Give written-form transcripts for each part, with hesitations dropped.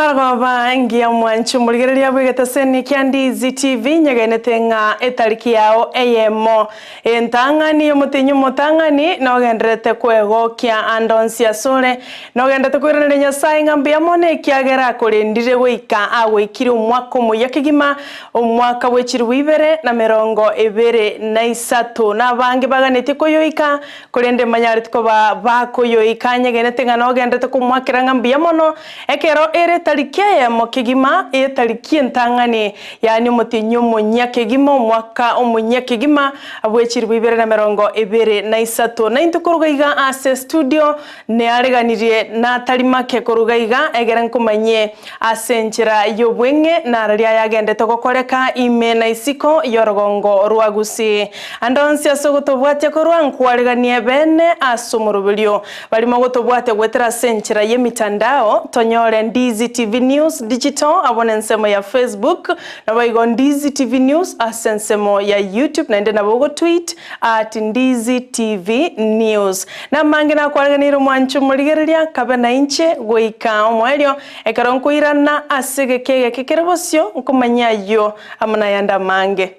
Maragaba ngia mwanchu muligereria bwigeteseni kia Ndizi TV nyegenete nga etariki yao eyemo entangani omutinyu mutangani nogenderete kwegokia andonsia sore nogendete kwirana Nyasaye ngambia mone kiagera kurindire goika agwikire umwaka muya kigima umwaka wechiri wibere na 2023 na bangi baganete koyoika kurende manyariti ko bakoyoika nyegenete nga nogendete kumwakira ngambia mono ekero ere tariki ya mokigima tariki entangani yani mutinyu munyakigima umwaka umunyakigima abwechiri bibere na 2023 na intukurugaiga ase studio ne areganirie na tarimake kurugaiga egera nkumanye ase njira yobwenge na raria yagendete gukoreka ime na isiko yorogongo rwa Gusii andonsi asogotobwate korwa nkwareganie bene asumurubilio balimo gotobwate gwetera senchira ye mitandao tonyore Ndizi TV News Digital abone nsemo ya Facebook na baigo Ndizi TV News asensemo ya YouTube na ndena bogo tweet @Ndizi TV News na mangina kwareganiro mwanchu muligereria kabena inche goika omwelio ekaronkuirana asegekege kekerebosyo nkumanyayo amana yanda mange.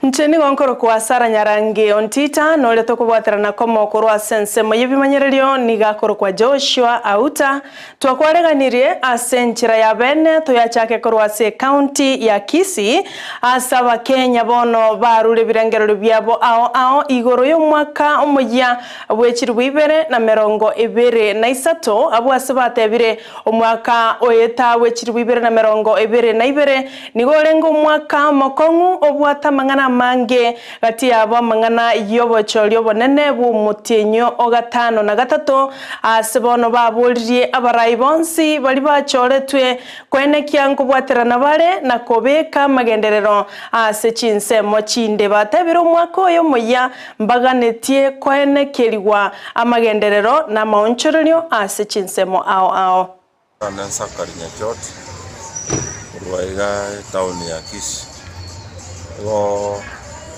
Ncheni gonkoro kwa Sara Nyarangi ontita nole tokubwaterana komo kurwa sensemo yebimanyererio nigakoro kwa Joshua Auta twakwareganirie asenchira ya bene toyachake kurwa se county ya Kisii asaba Kenya bono barure birengero byabo ao igoro yo mwaka omuya bwechiri bwibere na 2023 abo asabatebire omwaka oyeta bwechiri bwibere na 2022 nigorengo mwaka mokongu obwata mangana mange gati abo mangana yobochorio bonene bu mutinyo ogatano na gatatu asebono baburirie abarai bonsi bali bachoretwe kwenekia nkubwaterana bare na kobeka magenderero ase Chinsa mochinde batebiro mwako oyo muya mbaganetie kwenekeriwa amagenderero na maonchorerio ase Chinsa mo ao Anansa karinya jot ruaiga town ya Kisii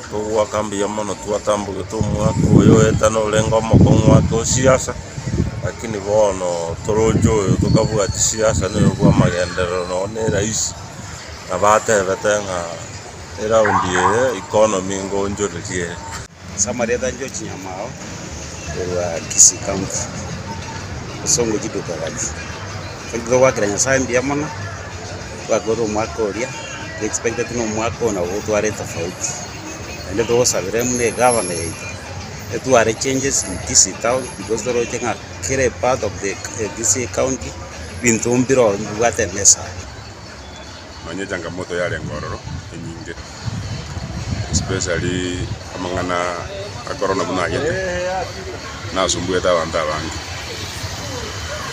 tuwa kambi ya mono tuwatambu mwaka uyo etano lengo mokongo wako siasa lakini bono torojo tukavuga siasa no kwa magendero no ne rais na bate betenga eraundi economy ngonjorerie Samaria danjo chinyamao wa Kisii County songo jiduka gaji ndio wakira Nyasaye mbia mono wakoro mwaka uria expected no mwaka na utware tofauti and the wasabere mune governor to are changes in Kisii town because the road are part of the Kisii county bintumbiro ngwate mesa manye changamoto yale ngororo nyingi especially amangana corona buna yete na sumbuye ta banda bangi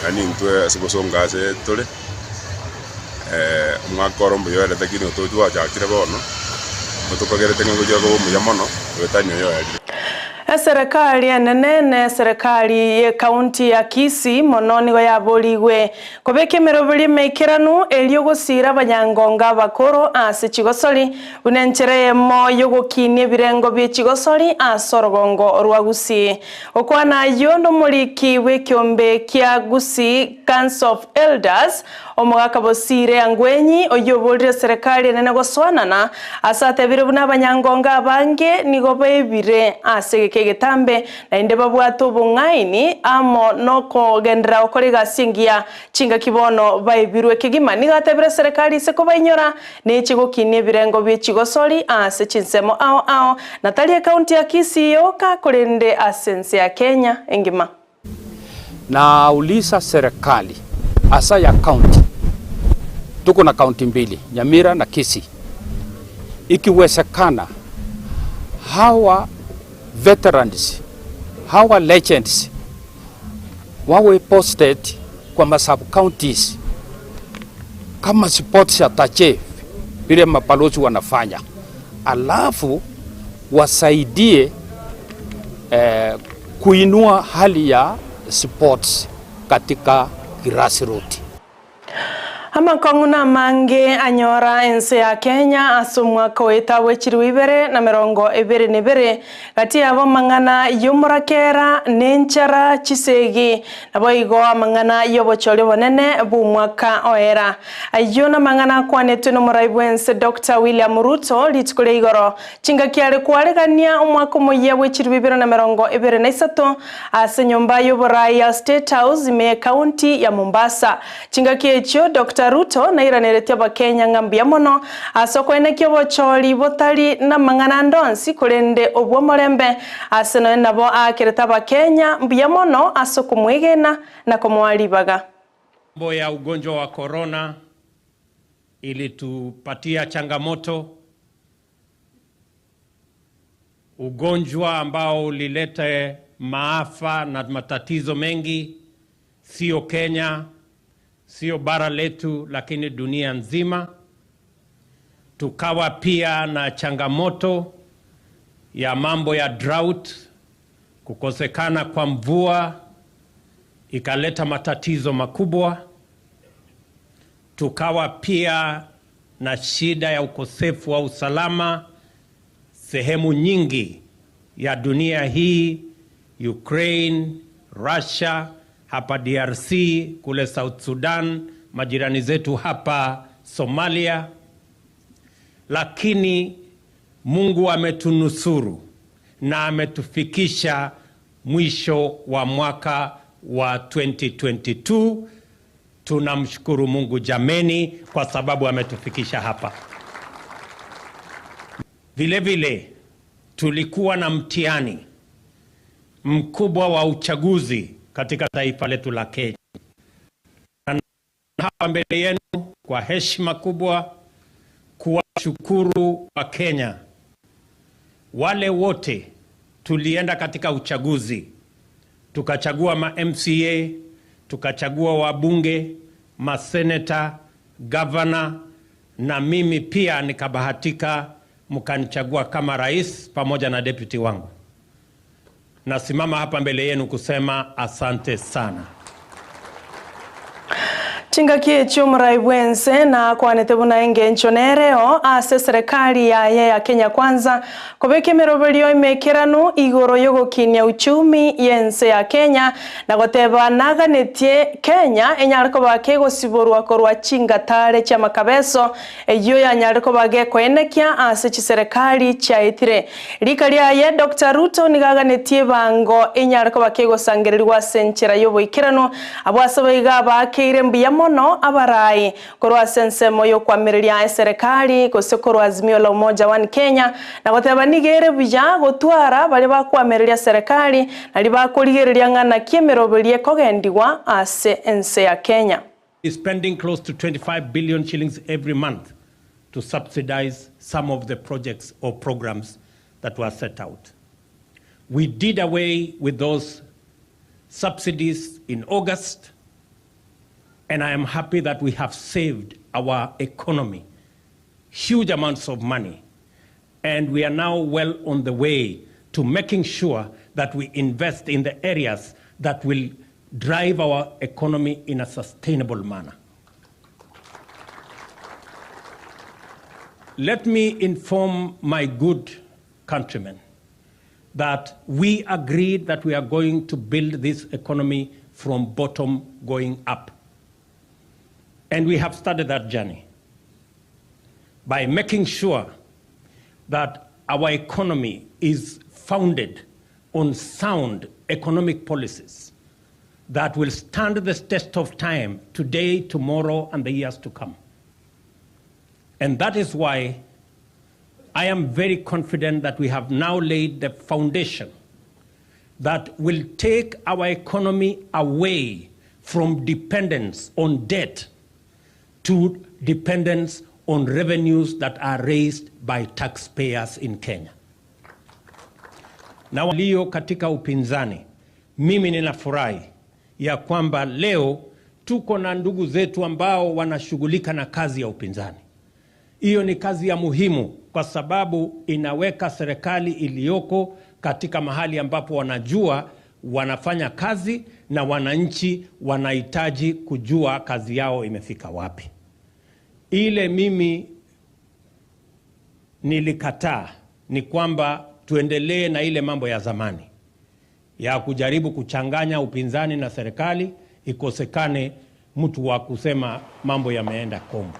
ani ntwe sibosonga se tole mwakorombo yale takino tojwa jakire bono mutokagere tengo jogo mu mono wetanyo yo yali serikali nene serikali ye county ya Kisii mononi go yaboligwe kobekemero bili mekiranu elio gusira abanyangonga bakoro ase Chigosori unenchereye mo yogokinie birengo bye Chigosori asorogongo rwa Gusii okwana yondo muliki wekyombe kya Gusii Council of Elders omugaka bosire angwenyi oyobolire serikali nene goswanana asate birubuna abanyangonga bange nigo bebire ase kegetambe na inde babwato bungaini amo noko gendera okoriga singia chinga kibono baibirwe kigima nigatebire serikali se kobainyora nechigo kinie birengo bye Chigosori ase Chinsemo ao Natalia county ya Kisii yoka kurende asense ya Kenya engima na ulisa serikali asa ya county tuko na county mbili Nyamira na Kisii ikiwezekana hawa veterans hawa legends wawe posted kwa sub counties kama support ya tache vile mapalozi wanafanya alafu wasaidie kuinua hali ya sports katika grassroots. Amakong'una mange anyora ense ya Kenya asumwaka wetawe chiriwibere na 2022 gati abo mang'ana y'umurakera n'enchara chisegi nabo igo amang'ana y'obochori bonene bumwaka oera ayo na mang'ana kwanetwe n'omuraibu ense Dr. William Ruto litukule igoro chingakiare kwaregania omwaka omuya w'echiriwibere na 2023 ase nyomba y'oborai ya State House ime county ya Mombasa chingakie echo Dr. Ruto na iraneretia bakenya ngambia mono asokwene kyobochori botari na mang'ana ndonsi kurende obwo morembe aseno nabo akireta bakenya mbia mono asokumwigena na kumwalibaga. Mambo ya ugonjwa wa corona ilitupatia changamoto, ugonjwa ambao ulileta maafa na matatizo mengi, sio Kenya, sio bara letu, lakini dunia nzima. Tukawa pia na changamoto ya mambo ya drought, kukosekana kwa mvua ikaleta matatizo makubwa. Tukawa pia na shida ya ukosefu wa usalama sehemu nyingi ya dunia hii, Ukraine, Russia, hapa DRC, kule South Sudan, majirani zetu hapa Somalia. Lakini Mungu ametunusuru na ametufikisha mwisho wa mwaka wa 2022. Tunamshukuru Mungu jameni kwa sababu ametufikisha hapa. Vile vile tulikuwa na mtihani mkubwa wa uchaguzi katika taifa letu la Kenya. Na hapa mbele yenu kwa heshima kubwa kuwashukuru wa Kenya wale wote tulienda katika uchaguzi, tukachagua ma MCA, tukachagua wabunge, maseneta, governor, na mimi pia nikabahatika mkanichagua kama rais pamoja na deputy wangu. Nasimama hapa mbele yenu kusema asante sana. Chingakie chumuraibu ense na kwanete buna engencho nereo ase serikali ya Kenya kwanza kubeke merobelio imekiranu igoro yogokinia uchumi yense ya Kenya na goteba naganetie Kenya enyariko bake gosiborwa korwa chingatare cha makabeso eyo yanyariko bage kwenekia ase chiserikali cha itire likalia ye Dr. Ruto nigaganetie bango enyariko bake gosangirirwa senchera yoboikiranu abwasobiga bakire mbiya mono abarai korwa sensemo yo kwamiria serikali kosekoro azimio la umoja wa Kenya na goteba nigere bija gotwara bali bakwamiria serikali na libakoligereria ngana kiemeroberie kogendiwa ase ense ya Kenya. Is spending close to 25 billion shillings every month to subsidize some of the projects or programs that were set out. We did away with those subsidies in August. And I am happy that we have saved our economy huge amounts of money. And we are now well on the way to making sure that we invest in the areas that will drive our economy in a sustainable manner. Let me inform my good countrymen that we agreed that we are going to build this economy from bottom going up. And we have started that journey by making sure that our economy is founded on sound economic policies that will stand the test of time today, tomorrow, and the years to come. And that is why I am very confident that we have now laid the foundation that will take our economy away from dependence on debt to dependence on revenues that are raised by taxpayers in Kenya. Na walio katika upinzani, mimi ninafurahi ya kwamba leo tuko na ndugu zetu ambao wanashughulika na kazi ya upinzani. Hiyo ni kazi ya muhimu kwa sababu inaweka serikali iliyoko katika mahali ambapo wanajua wanafanya kazi na wananchi wanahitaji kujua kazi yao imefika wapi. Ile mimi nilikataa ni kwamba tuendelee na ile mambo ya zamani ya kujaribu kuchanganya upinzani na serikali, ikosekane mtu wa kusema mambo yameenda kombo.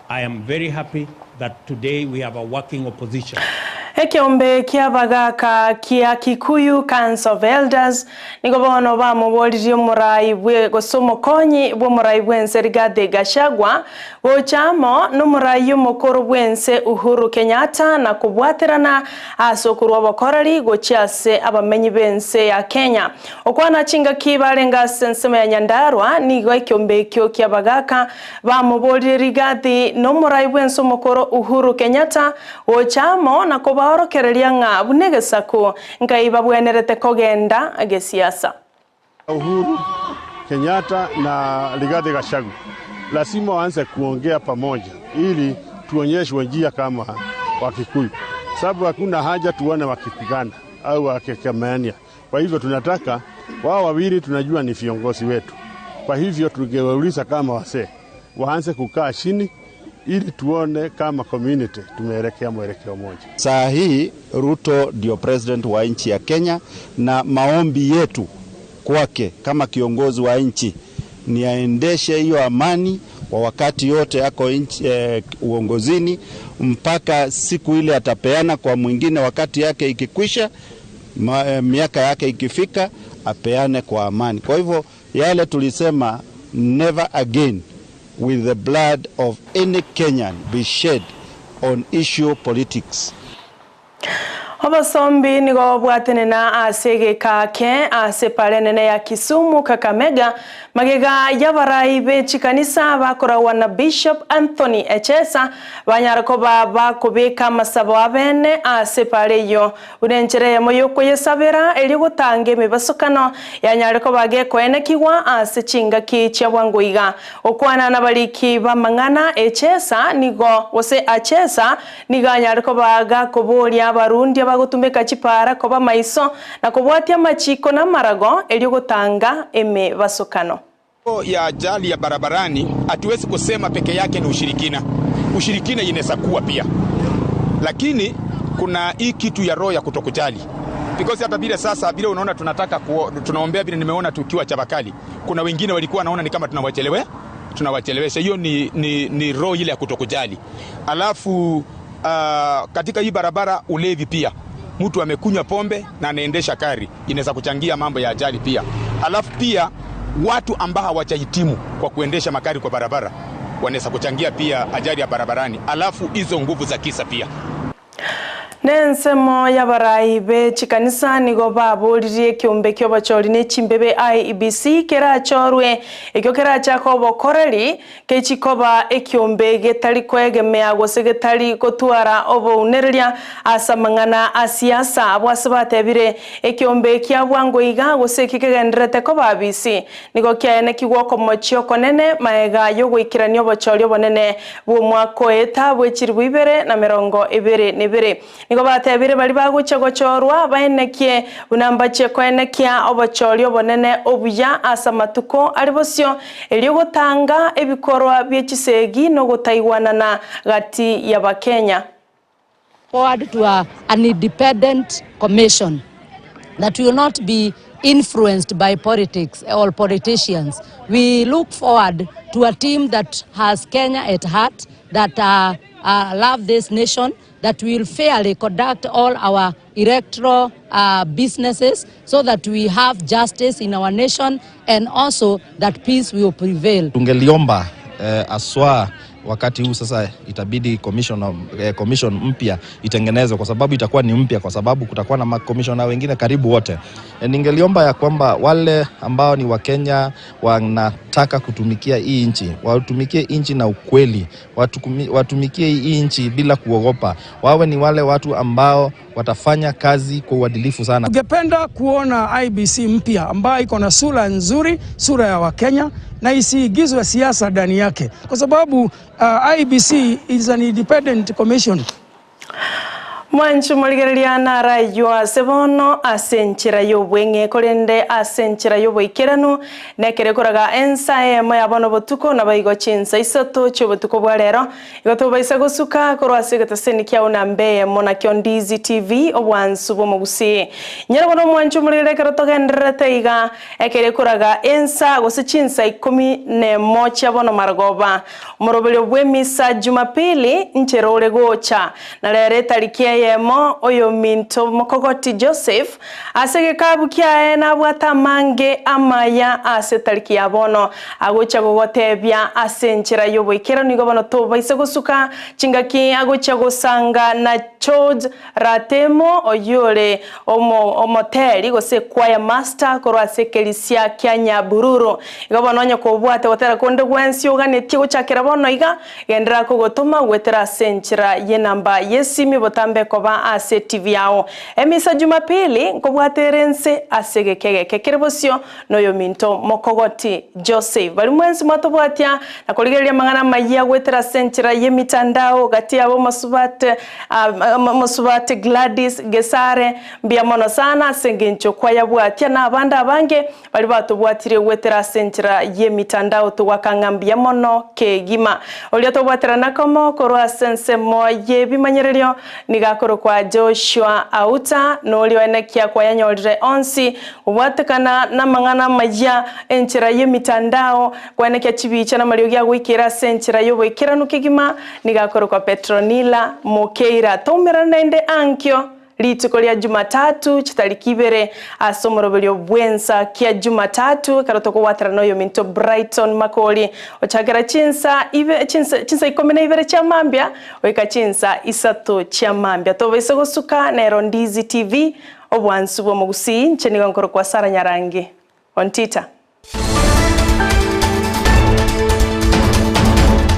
I am very happy that today we have a working opposition. Ekiombe kia bagaka kia Kikuyu Council of Elders niko bono ba muboliri murai bwe gosomo konyi bwo murai bwense Rigathi Gachagua gochamo no murai mukuru bwense Uhuru Kenyatta na kubwaterana asokuru abakorari gochiase abamenyi bense ya Kenya okwana chinga kibarenga sensema ya Nyandarua nigo ekiombe kyo kia bagaka ba muboliri Rigathi no murai bwense mukuru Uhuru Kenyatta gochamo na orokereria nga bunegesako ngaiba bwenerete kogenda agesiasa. Uhuru Kenyatta na Rigathi Gachagua lazima waanze kuongea pamoja ili tuonyeshwe njia kama Wakikuyu, sababu hakuna haja tuone wakipigana au wakikemeania. Kwa hivyo tunataka wao wawili, tunajua ni viongozi wetu, kwa hivyo tungewauliza kama wasee waanze kukaa chini ili tuone kama community tumeelekea mwelekeo moja. Saa hii Ruto ndio president wa nchi ya Kenya, na maombi yetu kwake kama kiongozi wa nchi ni aendeshe hiyo amani kwa wakati yote yako uongozini mpaka siku ile atapeana kwa mwingine, wakati yake ikikwisha, miaka yake ikifika, apeane kwa amani. Kwa hivyo yale tulisema, never again will the blood of any Kenyan be shed on issue politics. Obasombi nigo bwatene na asege kake asepale nene ya Kisumu Kakamega magega yabarai bechi kanisa bakorawa na Bishop Anthony Echesa banyarako bakubika masabo abene asepale yo urenjere moyoko yesabera eli gutange mibasukano yanyarako bage kwenekiwa asechinga kicha bwanguiga okwana na baliki bamangana Echesa nigo wose Echesa niganyarako baga kubolia abarundi bagutumika chipara koba maiso na kubwatia machiko na marago eli gutanga eme basukano ya ajali ya barabarani. Hatuwezi kusema peke yake ni ushirikina. Ushirikina inaweza kuwa pia, lakini kuna hii kitu ya roho ya kutokujali, because hata bila sasa bila unaona tunaombea bila, nimeona tukiwa Chabakali kuna wengine walikuwa wanaona ni kama tunawachelewesha. Hiyo ni roho ile ya kutokujali. Alafu katika hii barabara ulevi pia, mtu amekunywa pombe na anaendesha gari inaweza kuchangia mambo ya ajali pia. Alafu pia watu ambao hawajahitimu kwa kuendesha magari kwa barabara wanaweza kuchangia pia ajali ya barabarani. Alafu hizo nguvu za kisa pia. Nensemo yabarai bechi kanisa nigo baboliriye kiombe kyo bachori ne chimbebe IEBC kera chorwe ekyo kera chako bokoreri kechikoba ekiombe getali kwegemea gosegetali kotwara obo unereria asamangana asiasa abwasabatebire ekiombe kya bwangoiga gosekikegenderete ko babisi nigo kyane kigwoko mochio konene maega yo gwikiranyo bachori bonene bwo mwako eta bwechiri bibere na 22 nigo batebire bali baguche gochorwa baenekie unambache kwenekia obachori obonene obuya asamatuko alibosio elio gutanga ebikorwa byechisegi no gutaiwanana gati ya bakenya. Forward to an independent commission that will not be influenced by politics or politicians. We look forward to a team that has Kenya at heart, that love this nation, that will fairly conduct all our electoral businesses so that we have justice in our nation and also that peace will prevail. Tungeliomba aswa wakati huu sasa itabidi commission mpya itengenezwe, kwa sababu itakuwa ni mpya, kwa sababu kutakuwa na commissioner wengine karibu wote. Ningeliomba ya kwamba wale ambao ni Wakenya wanataka kutumikia hii nchi, watumikie nchi na ukweli, watumikie hii nchi bila kuogopa. Wawe ni wale watu ambao watafanya kazi kwa uadilifu sana. Tungependa kuona IEBC mpya ambayo iko na sura nzuri, sura ya Wakenya, na isiigizwe siasa ndani yake, kwa sababu IEBC is an independent commission. Mwanchu moligereria nara yua sebono asenchira yobwenge kolende asenchira yoboikeranu nekere koraga ensa emo yabono botuko na baigo Chinsa isoto chobotuko bwarero igoto baisa gosuka korwase gataseni kya unambe mona kyo Ndizi TV obwansu bo Gusii nyarabono mwanchu moligereria karotogendrete iga ekere koraga ensa gose Chinsa Ikomi ne mocha bono margoba morobelyo bwemisa Jumapili ncherole gocha na lere tarikia yemo oyo minto mokogoti Joseph asege kabukia na bwata mange Amayia ase tariki yabono agocha gogotebya asenchira yoboikera nigo bono to baise gosuka chingaki agocha gosanga na Chod Ratemo oyore omoteri gose choir master korwase kelisia kyanya bururu igo bono nya kobwate gotera konde gwensi oganetie gochakera bono iga gendera kogotoma gwetera asenchira ye namba yesimi botambe koba ase TV yao emisa Jumapili nkobwaterense asegekege kekerebosio noyo minto mokogoti Joseph bali mwensi matobwatia na koligeria mangana Amayia gwetera senchira ye mitandao gati abo masubate Gladys Gesare mbia mono sana sengencho kwa yabwatia na abanda abange bali batobwatire gwetera senchira ye mitandao tuwakangambia mono kegima olio tobwatira nakomo korwa sense moye bimanyererio nigakoro kwa Joshua Auta noli wanekia kwa yanyorire onsi uwatekana na mangana Amayia enchira ye mitandao kwa yanekia chibicha na maliogia wikira senchira yoboikera nukigima nigakoro kwa Petronila Mokeira tomera nende ankyo lituko lya Jumatatu chitalikibere asomorobelyo bwensa kia Jumatatu karotoko watara noyo minto Brighton Makoli ochagera Chinsa Ikomi na ibere cha mambia weka Chinsa isato cha mambia to baiso gosuka na Ndizi TV obwansu bo Gusii ncheni ngonkoro kwa Sara Nyarangi ontita